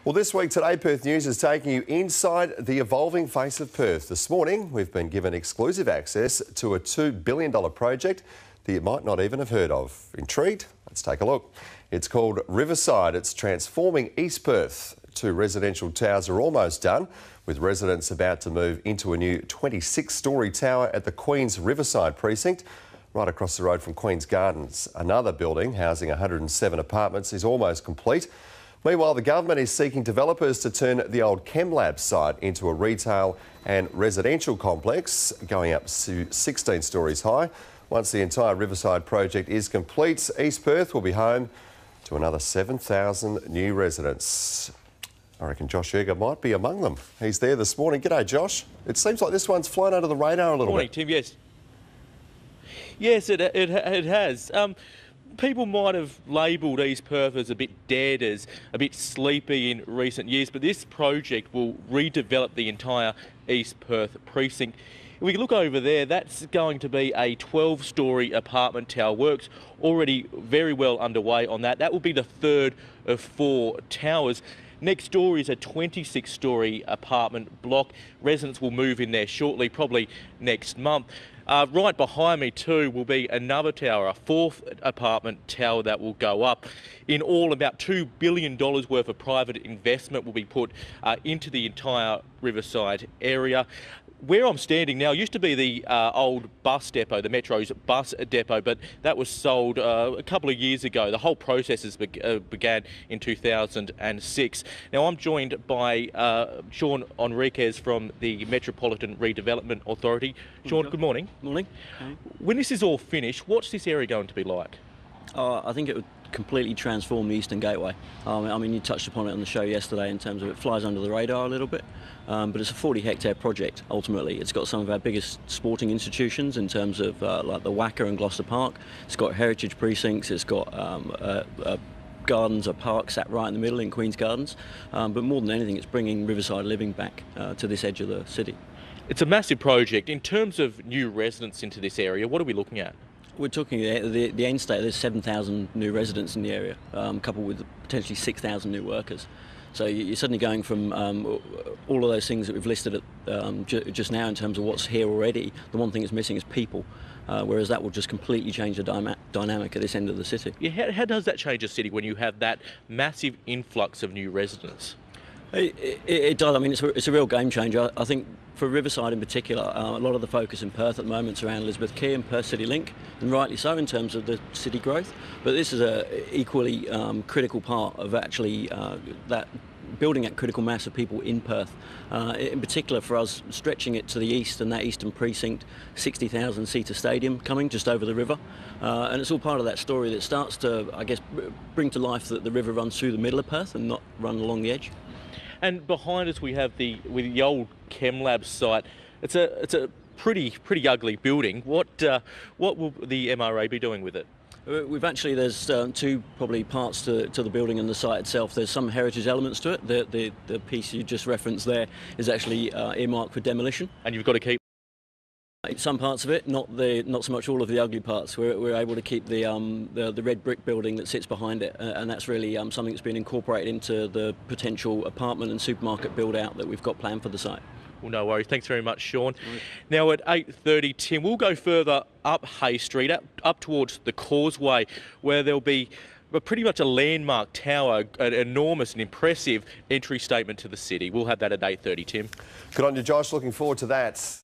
Well, this week, Today Perth News is taking you inside the evolving face of Perth. This morning, we've been given exclusive access to a $2 billion project that you might not even have heard of. Intrigued? Let's take a look. It's called Riverside. It's transforming East Perth. 2 residential towers are almost done, with residents about to move into a new 26-storey tower at the Queen's Riverside precinct, right across the road from Queen's Gardens. Another building housing 107 apartments is almost complete. Meanwhile, the government is seeking developers to turn the old ChemLab site into a retail and residential complex, going up to 16 storeys high. Once the entire Riverside project is complete, East Perth will be home to another 7,000 new residents. I reckon Josh Erger might be among them. He's there this morning. G'day, Josh. It seems like this one's flown under the radar a little Morning, bit. Tim. Yes. Yes, it has. People might have labelled East Perth as a bit dead, as a bit sleepy in recent years, but this project will redevelop the entire East Perth precinct. If we look over there, that's going to be a 12-storey apartment tower. Works already very well underway on that. That will be the third of 4 towers. Next door is a 26-storey apartment block. Residents will move in there shortly, probably next month. Right behind me too will be another tower, a 4th apartment tower that will go up. In all, about $2 billion worth of private investment will be put into the entire Riverside area. Where I'm standing now used to be the old bus depot, the Metro's bus depot, but that was sold a couple of years ago. The whole process began in 2006. Now I'm joined by Sean Enriquez from the Metropolitan Redevelopment Authority. Sean, good morning. Morning. When this is all finished, what's this area going to be like? I think it would completely transform the Eastern Gateway. I mean, you touched upon it on the show yesterday in terms of it flies under the radar a little bit, but it's a 40-hectare project, ultimately. It's got some of our biggest sporting institutions in terms of like the Wacker and Gloucester Park. It's got heritage precincts, it's got gardens, a park sat right in the middle in Queen's Gardens, but more than anything, it's bringing Riverside living back to this edge of the city. It's a massive project. In terms of new residents into this area, what are we looking at? We're talking the end state. There's 7,000 new residents in the area, coupled with potentially 6,000 new workers. So you're suddenly going from all of those things that we've listed just now in terms of what's here already. The one thing that's missing is people, whereas that will just completely change the dynamic at this end of the city. Yeah, how does that change a city when you have that massive influx of new residents? It does. I mean, it's a real game changer. I think for Riverside in particular, a lot of the focus in Perth at the moment is around Elizabeth Quay and Perth City Link, and rightly so in terms of the city growth. But this is a equally critical part of actually that building that critical mass of people in Perth. In particular for us, stretching it to the east and that eastern precinct, 60,000-seater stadium coming just over the river. And it's all part of that story that starts to, I guess, bring to life that the river runs through the middle of Perth and not run along the edge. And behind us we have the old ChemLab site. It's a pretty ugly building. What will the MRA be doing with it? We've actually, there's 2 probably parts to the building and the site itself. There's some heritage elements to it. The piece you just referenced there is actually earmarked for demolition. And you've got to keep some parts of it, not so much all of the ugly parts. We're able to keep the red brick building that sits behind it, and that's really something that's been incorporated into the potential apartment and supermarket build out that we've got planned for the site. Well, no worries. Thanks very much, Sean. Now at 8:30, Tim, we'll go further up Hay Street, up towards the Causeway, where there'll be pretty much a landmark tower, an enormous and impressive entry statement to the city. We'll have that at 8:30, Tim. Good on you, Josh. Looking forward to that.